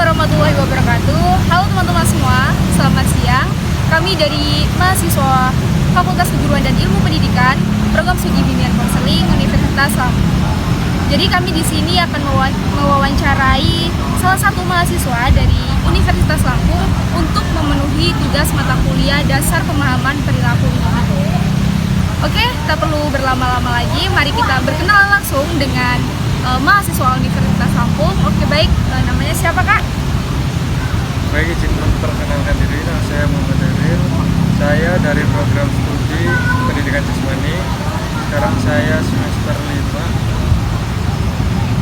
warahmatullahi wabarakatuh. Halo teman-teman semua, selamat siang. Kami dari mahasiswa Fakultas Keguruan dan Ilmu Pendidikan, Program Studi Bimbingan Konseling Universitas Lampung. Jadi kami di sini akan mewawancarai salah satu mahasiswa dari Universitas Lampung untuk memenuhi tugas mata kuliah Dasar Pemahaman Perilaku Individu. Oke, tak perlu berlama-lama lagi, mari kita berkenalan langsung dengan mahasiswa Universitas Lampung. Oke, baik, namanya siapa, Kak? Baik, izin memperkenalkan diri, nama saya Muhammad Adil. Saya dari program studi pendidikan jasmani. Sekarang saya semester 5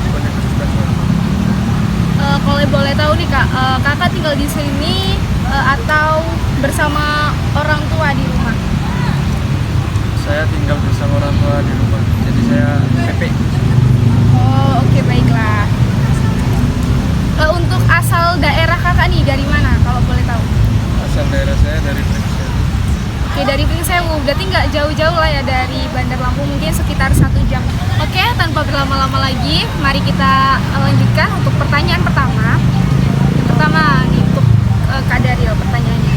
Universitas Lampung. Kalau boleh tahu nih, Kak, Kakak tinggal di sini atau bersama orang tua di rumah? Saya tinggal bersama orang tua di rumah, jadi saya PP. Oh, oke, baiklah. Untuk asal daerah Kakak nih dari mana, kalau boleh tahu? Asal daerah saya dari Pringsel. Oke, dari Pringsewu, berarti nggak jauh-jauh lah ya dari Bandar Lampung, mungkin sekitar 1 jam. Oke, tanpa berlama-lama lagi, mari kita lanjutkan untuk pertanyaan pertama. Yang pertama nih, untuk Kak Daryl, pertanyaannya.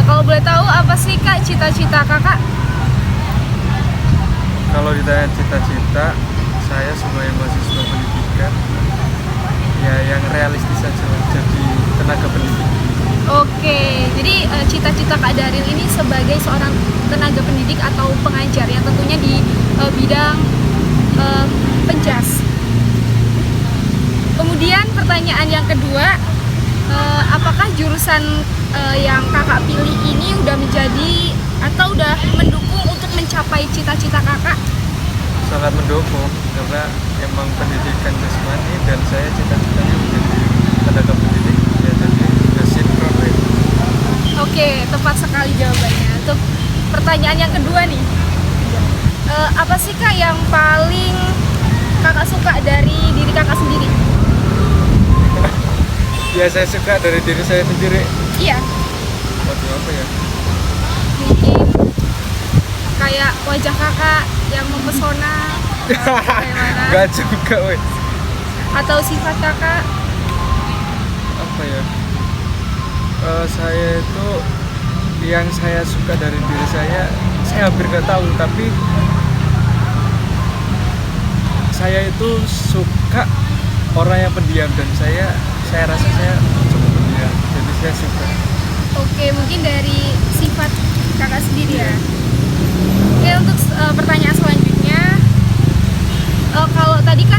Kalau boleh tahu, apa sih, Kak, cita-cita Kakak? Kalau ditanya cita-cita, saya sebagai mahasiswa pendidikan, ya yang realistis saja, jadi tenaga pendidik. Oke, jadi cita-cita Kak Daryl ini sebagai seorang tenaga pendidik atau pengajar yang tentunya di bidang penjas. Kemudian pertanyaan yang kedua, apakah jurusan yang Kakak pilih ini udah menjadi atau udah mendukung untuk mencapai cita-cita Kakak? Sangat mendukung, karena emang pendidikan jasmani dan saya cita-citanya menjadi tenaga pendidik, ya jadi sinkron. Oke, tepat sekali jawabannya. Untuk pertanyaan yang kedua nih, apa sih, Kak, yang paling Kakak suka dari diri Kakak sendiri? Ya, saya suka dari diri saya sendiri. Iya, Waduh, apa ya? mungkin kayak wajah Kakak yang mempesona, bagaimana? Gak juga, weh. Atau sifat Kakak? Apa ya? Saya itu yang saya suka dari diri saya hampir gak tahu, tapi saya itu suka orang yang pendiam dan saya rasa saya cukup pendiam, jadi saya suka. Oke, mungkin dari sifat Kakak sendiri ya. Oke, untuk pertanyaan selanjutnya, kalau tadi kan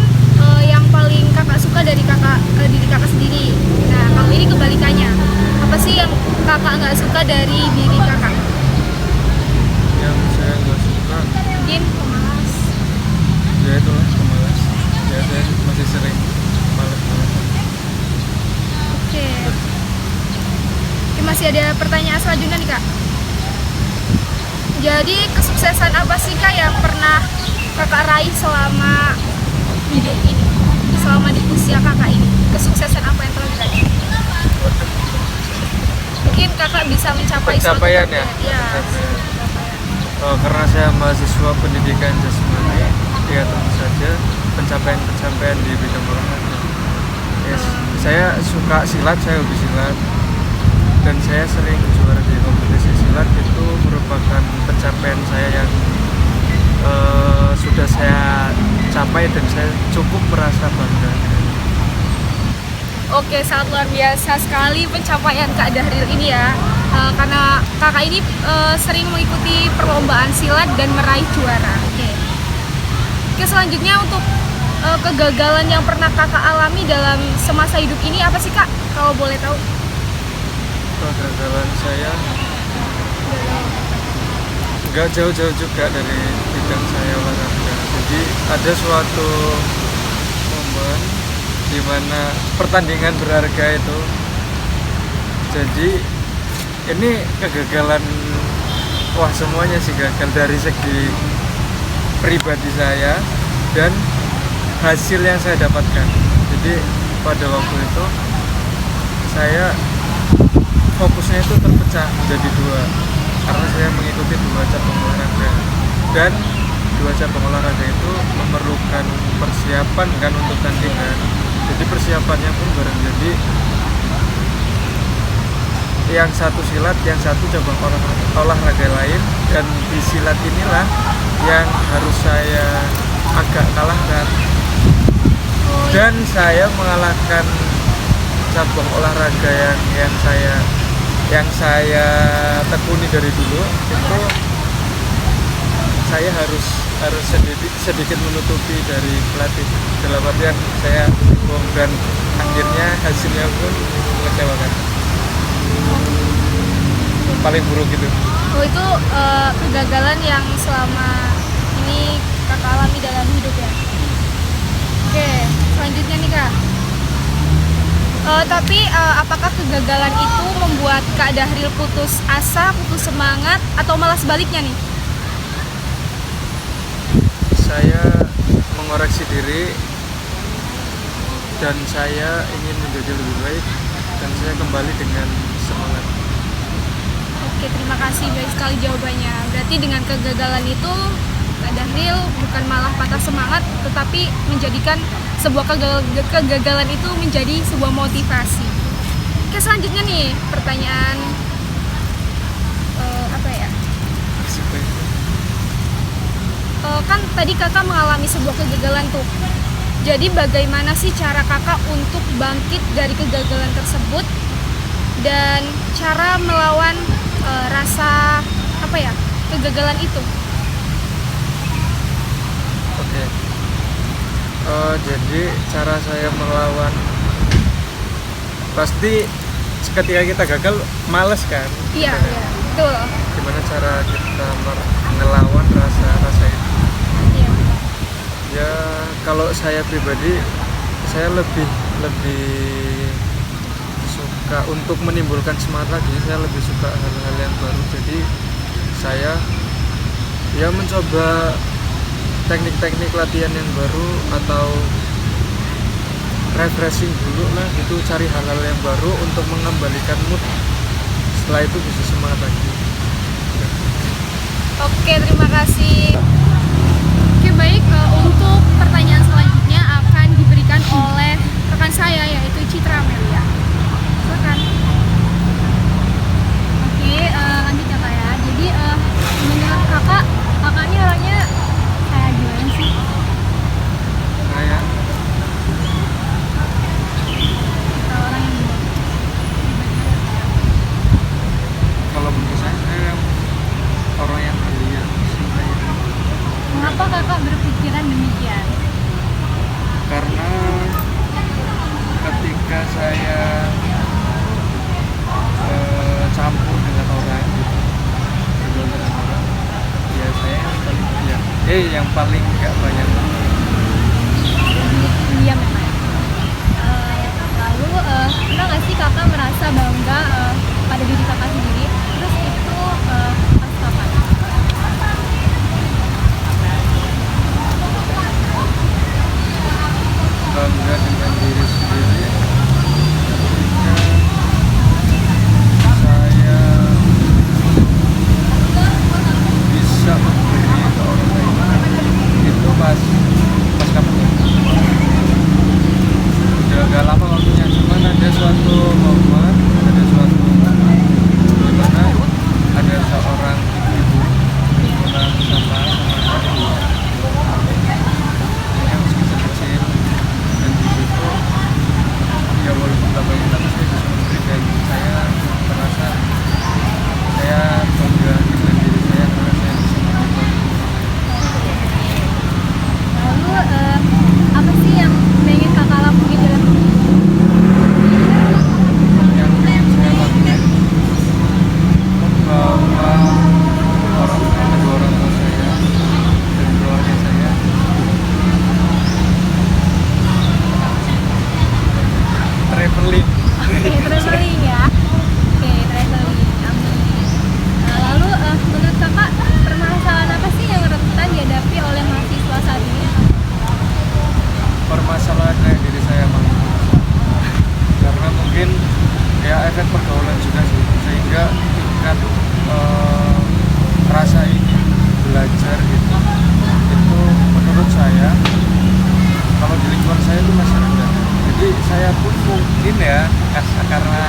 yang paling Kakak suka dari diri Kakak sendiri. Nah, kalau ini kebalikannya, apa sih yang Kakak nggak suka dari diri Kakak? Yang saya nggak suka, Mungkin pemalas. ya itulah pemalas. Ya, saya masih sering malas-malasan. Oke. Oke, masih ada pertanyaan selanjutnya nih, Kak. Jadi kesuksesan apa sih, Kak, yang pernah Kakak raih selama hidup ini, selama di usia Kakak ini? Kesuksesan apa yang telah diraih? Mungkin Kakak bisa mencapai Pencapaian suatu ya? Ya, Pencapaian. Karena saya mahasiswa pendidikan jasmani, ya tentu saja pencapaian-pencapaian di bidang olahraga. Yes, saya suka silat, saya hobi silat, dan saya sering juara di kompetisi silat. Itu merupakan pencapaian saya yang sudah saya capai dan saya cukup merasa bangga. Oke, sangat luar biasa sekali pencapaian Kak Daryl ini ya. Karena Kakak ini sering mengikuti perlombaan silat dan meraih juara. Oke, selanjutnya untuk kegagalan yang pernah Kakak alami dalam semasa hidup ini apa sih, Kak? Kalau boleh tahu. Kegagalan saya nggak jauh-jauh juga dari bidang saya olahraga. Jadi ada suatu momen di mana pertandingan berharga itu. Jadi ini kegagalan, wah semuanya sih gagal dari segi pribadi saya dan hasil yang saya dapatkan. Jadi pada waktu itu saya fokusnya itu terpecah menjadi dua, karena saya mengikuti 2 cabang olahraga dan 2 cabang olahraga itu memerlukan persiapan kan untuk tandingan. Jadi persiapannya pun bareng, jadi yang satu silat, yang satu cabang olahraga lain, dan di silat inilah yang harus saya agak kalahkan. Dan saya mengalahkan cabang olahraga yang saya tekuni dari dulu itu saya harus sedikit menutupi dari pelatih, dalam artian saya bingung dan akhirnya hasilnya pun mengecewakan, paling buruk gitu. Oh, itu kegagalan yang selama ini kakak alami dalam hidup ya. Oke, selanjutnya nih kak. Tapi apakah kegagalan itu membuat Kak Dahril putus asa, putus semangat, atau malah sebaliknya nih? Saya mengoreksi diri dan saya ingin menjadi lebih baik dan saya kembali dengan semangat. Oke, terima kasih, baik sekali jawabannya. Berarti dengan kegagalan itu Kak Dahril bukan malah patah semangat, tetapi menjadikan sebuah kegagalan itu menjadi sebuah motivasi. Oke, selanjutnya nih pertanyaan apa ya? Kan tadi kakak mengalami sebuah kegagalan tuh. Jadi bagaimana sih cara kakak untuk bangkit dari kegagalan tersebut dan cara melawan rasa apa ya, kegagalan itu? Oke. Jadi cara saya melawan, pasti ketika kita gagal males kan? Iya, iya, betul. Gimana cara kita melawan rasa itu? Iya. Ya kalau saya pribadi, saya lebih suka untuk menimbulkan semangat lagi. Saya lebih suka hal-hal yang baru. Jadi saya ya mencoba teknik-teknik latihan yang baru atau refreshing dulu lah, itu cari hal-hal yang baru untuk mengembalikan mood. Setelah itu bisa semangat lagi. Oke, terima kasih. Oke, baik, untuk pertanyaan selanjutnya akan diberikan oleh rekan saya yaitu Citra Amelia. Silakan. Oke, lanjut ya kak ya. Jadi menurut kakak ini orangnya kayak gimana sih? Saya Orang yang gimana? kalau menurut saya orang yang pendiam. Mengapa kakak berpikiran demikian? Karena ketika saya campur dengan orang gitu, bergaul dengan orang, ya saya yang paling nggak banyak. Diam ya kak. Lalu pernah nggak sih kakak merasa bangga pada diri kakak sendiri? Terus itu pas kapan? Bangga dengan diri sendiri ketika saya bisa memberi ke orang lain. Itu pas kapan ya? Udah gak lama waktunya, cuman ada suatu momen dimana ada seorang ibu pulang sama yang kecil, dan di situ ya walaupun gak banyak tapi saya bisa memberi, dan saya merasa saya bangga dengan diri saya karena saya bisa memberi. Lalu apa sih yang pengen kakak lakuin dalam hidup? Yang ingin saya lakukan membawa kedua orang tua saya dan keluarga saya traveling. Oke, traveling ya. Oke, traveling. Amin. Lalu menurut kakak permasalahan apa sih yang rentan dihadapi oleh mahasiswa saat ini? Permasalahan dari diri saya mampu, karena mungkin ya efek pergaulan juga sih, sehingga tingkat rasa ingin belajar gitu itu menurut saya kalau di lingkungan saya itu masih rendah. Jadi saya pun mungkin ya karena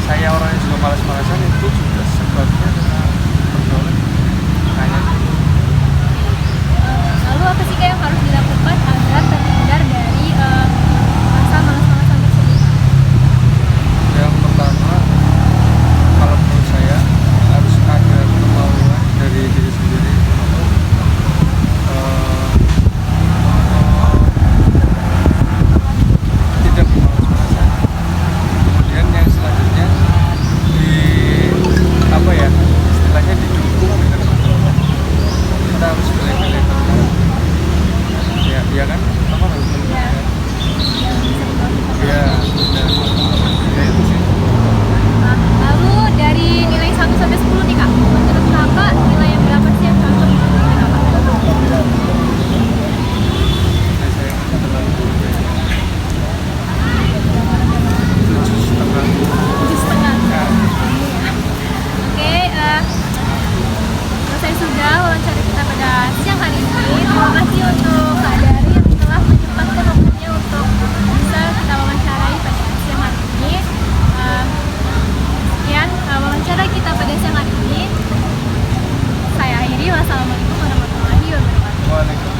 saya orangnya juga malas-malasan, itu juga sebabnya karena pergaulan kayak gitu. Lalu apa sih Kak yang harus dilakukan agar terhindar dari masa malas-malasan tersebut? Yang pertama, kalau menurut saya harus ada kemauan dari diri sendiri untuk tidak malas-malasan. Kemudian yang selanjutnya di apa ya, istilahnya didukung dengan teman-teman. Kita harus pilih-pilih teman. Ya kan, apa harus pilih Ya. ya, dan ya itu sih. Lalu dari nilai 1 sampai 10 nih Kak, menurut Kakak nilai yang berapa sih yang cocok untuk diri Kakak? Nah, saya nggak terlalu tujuh setengah. 7,5. Nah, Oke, selesai sudah wawancara kita pada siang hari ini. Terima kasih untuk Kak Dari yang telah menyempatkan waktunya untuk bisa kita wawancarai pada siang hari ini. Sekian wawancara kita pada siang hari ini. Saya akhiri. Wassalamualaikum warahmatullahi wabarakatuh. Waalaikumsalam.